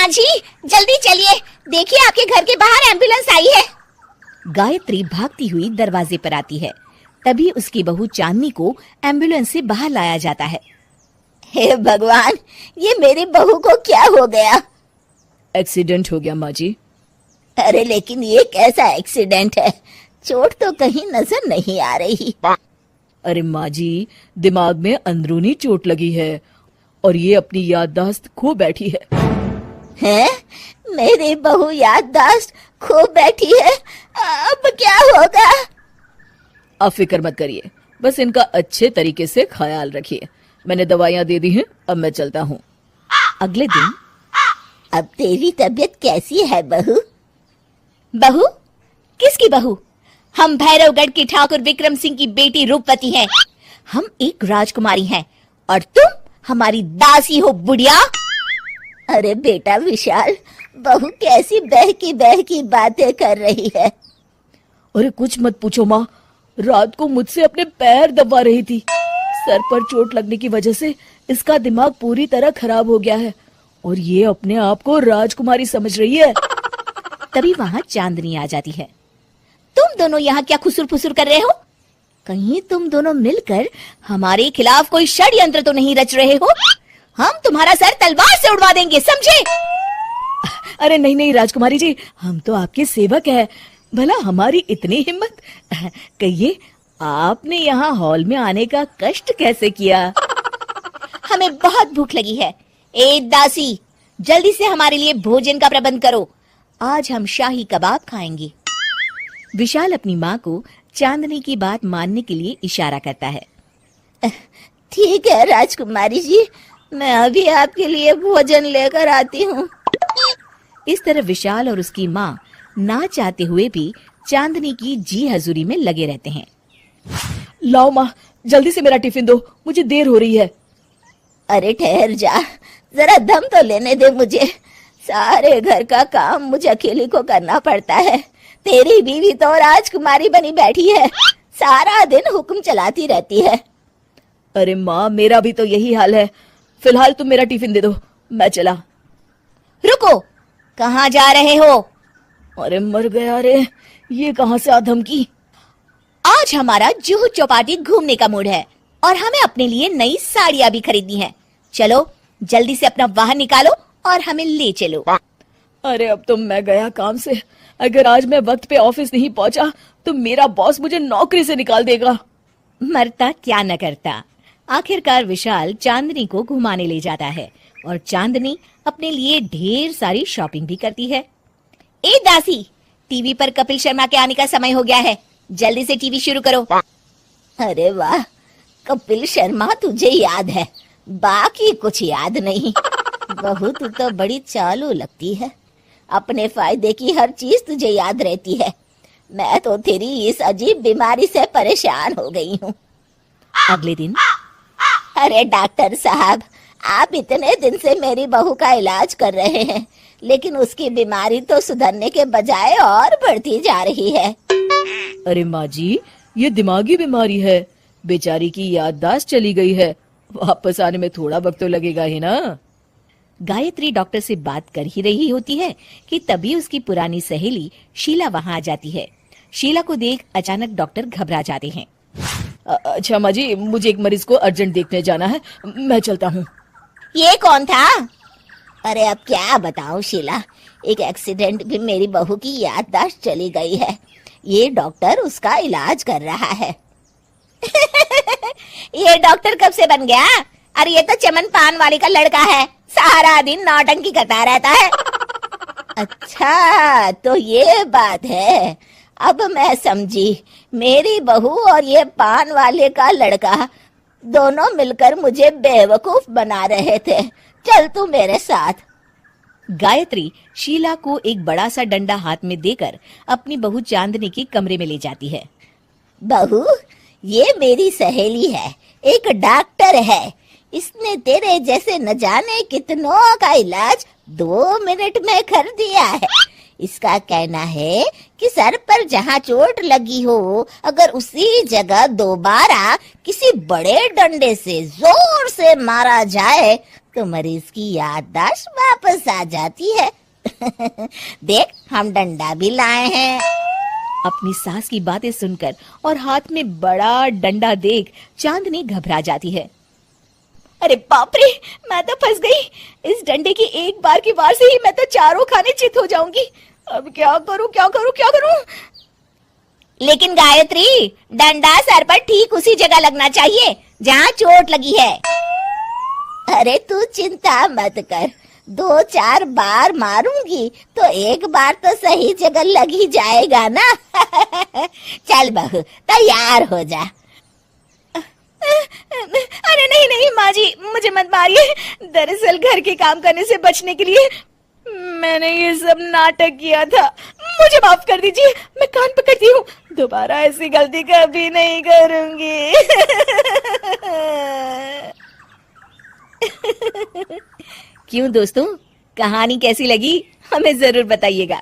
जी जल्दी चलिए, देखिए आपके घर के बाहर एम्बुलेंस आई है। गायत्री भागती हुई दरवाजे पर आती है। तभी उसकी बहू चांदनी को एम्बुलेंस से बाहर लाया जाता है। हे भगवान, ये मेरी बहू को क्या हो गया? एक्सीडेंट हो गया माँ जी। अरे लेकिन ये कैसा एक्सीडेंट है? चोट तो कहीं नजर नहीं आ रही। अरे माँ जी, दिमाग में अंदरूनी चोट लगी है और ये अपनी याददाश्त खो बैठी है। हैं? मेरी बहू याददाश्त खो बैठी है, अब क्या होगा? आप फिक्र मत करिए, बस इनका अच्छे तरीके से ख्याल रखिए। मैंने दवाइयाँ दे दी हैं, अब मैं चलता हूँ। अगले दिन अब तेरी तबीयत कैसी है बहू? बहू? किसकी बहू? हम भैरवगढ़ के ठाकुर विक्रम सिंह की बेटी रूपवती हैं। हम एक राजकुमारी हैं और तुम हमारी दासी हो बुढ़िया। अरे बेटा विशाल, बहू कैसी बहकी बातें कर रही है। अरे कुछ मत पूछो माँ, रात को मुझसे अपने पैर दबा रही थी। सर पर चोट लगने की वजह से इसका दिमाग पूरी तरह खराब हो गया है और ये अपने आप को राजकुमारी समझ रही है। तभी वहाँ चांदनी आ जाती है। तुम दोनों यहाँ क्या खुसुर फुसुर कर रहे हो? कहीं तुम दोनों मिलकर हमारे खिलाफ कोई षड्यंत्र तो नहीं रच रहे हो? हम तुम्हारा सर तलवार से उड़वा देंगे, समझे? अरे नहीं नहीं राजकुमारी जी, हम तो आपके सेवक हैं। भला हमारी इतनी हिम्मत? कहिए, आपने यहाँ हॉल में आने का कष्ट कैसे किया? हमें बहुत भूख लगी है। ए दासी, जल्दी से हमारे लिए भोजन का प्रबंध करो। आज हम शाही कबाब खाएंगे। विशाल अपनी माँ को चांदनी की बात मानने के लिए इशारा करता है। ठीक है राजकुमारी जी, मैं अभी आपके लिए भोजन लेकर आती हूँ। इस तरह विशाल और उसकी माँ ना चाहते हुए भी चांदनी की जी हजूरी में लगे रहते हैं। लाओ माँ, जल्दी से मेरा टिफिन दो, मुझे देर हो रही है। अरे ठहर जा, जरा दम तो लेने दे मुझे। सारे घर का काम मुझे अकेली को करना पड़ता है। तेरी बीवी तो राजकुमारी बनी बैठी है, सारा दिन हुक्म चलाती रहती है। अरे माँ, मेरा भी तो यही हाल है। फिलहाल तुम मेरा टिफिन दे दो, मैं चला। रुको, कहाँ जा रहे हो? अरे मर गया रे, ये कहाँ से आ धमकी? आज हमारा जुहू चौपाटी घूमने का मूड है और हमें अपने लिए नई साड़ियाँ भी खरीदनी है। चलो जल्दी से अपना वाहन निकालो और हमें ले चलो। अरे अब तो मैं गया काम से। अगर आज मैं वक्त पे ऑफिस नहीं पहुंचा तो मेरा बॉस मुझे नौकरी से निकाल देगा। मरता क्या न करता। आखिरकार विशाल चांदनी को घुमाने ले जाता है और चांदनी अपने लिए ढेर सारी शॉपिंग भी करती है। ए दासी, टीवी पर कपिल शर्मा के आने का समय हो गया है, जल्दी से टीवी शुरू करो। अरे वाह, कपिल शर्मा तुझे याद है, बाकी कुछ याद नहीं। बहू तू तो बड़ी चालू लगती है, अपने फायदे की हर चीज तुझे याद रहती है। मैं तो तेरी इस अजीब बीमारी से परेशान हो गई हूँ। अगले दिन, अरे डॉक्टर साहब, आप इतने दिन से मेरी बहू का इलाज कर रहे हैं, लेकिन उसकी बीमारी तो सुधरने के बजाय और बढ़ती जा रही है। अरे माँ जी, ये दिमागी बीमारी है, बेचारी की याददाश्त चली गई है, वापस आने में थोड़ा वक्त तो लगेगा ही ना। गायत्री डॉक्टर से बात कर ही रही होती है कि तभी उसकी पुरानी सहेली शीला वहां आ जाती है। शीला को देख अचानक डॉक्टर घबरा जाते हैं। अच्छा माँ जी, मुझे एक मरीज को अर्जेंट देखने जाना है, मैं चलता हूँ। ये कौन था? अरे अब क्या बताऊं शीला, एक एक्सीडेंट में मेरी बहू की याददाश्त चली गई है। ये डॉक्टर उसका इलाज कर रहा है। ये डॉक्टर कब से बन गया? अरे ये तो चमन पान वाली का लड़का है, सारा दिन नौटंकी करता रहता है। अच्छा तो ये बात है, अब मैं समझी। मेरी बहू और ये पान वाले का लड़का दोनों मिलकर मुझे बेवकूफ बना रहे थे। चल तू मेरे साथ। गायत्री शीला को एक बड़ा सा डंडा हाथ में देकर अपनी बहू चांदनी के कमरे में ले जाती है। बहू, ये मेरी सहेली है, एक डॉक्टर है। इसने तेरे जैसे न जाने कितनों का इलाज 2 मिनट में कर दिया है। इसका कहना है कि सर पर जहाँ चोट लगी हो, अगर उसी जगह दोबारा किसी बड़े डंडे से जोर से मारा जाए तो मरीज की याददाश्त वापस आ जाती है। देख, हम डंडा भी लाए हैं। अपनी सास की बातें सुनकर और हाथ में बड़ा डंडा देख चांदनी घबरा जाती है। अरे बाप रे, मैं तो फंस गई। इस डंडे की एक बार की वार से ही मैं तो चारों खाने चित हो जाऊंगी। अब क्या करूं, क्या करूं, क्या करूं? लेकिन गायत्री, डंडा सर पर ठीक उसी जगह लगना चाहिए जहाँ चोट लगी है। अरे तू चिंता मत कर, 2-4 बार मारूंगी तो एक बार तो सही जगह लग ही जाएगा ना। चल बहू, तैयार हो जा। अरे नहीं नहीं माँ जी, मुझे मत मारिए। दरअसल घर के काम करने से बचने के लिए मैंने ये सब नाटक किया था। मुझे माफ कर दीजिए, मैं कान पकड़ती हूँ। दोबारा ऐसी गलती कभी नहीं करूंगी। क्यों दोस्तों, कहानी कैसी लगी हमें जरूर बताइएगा।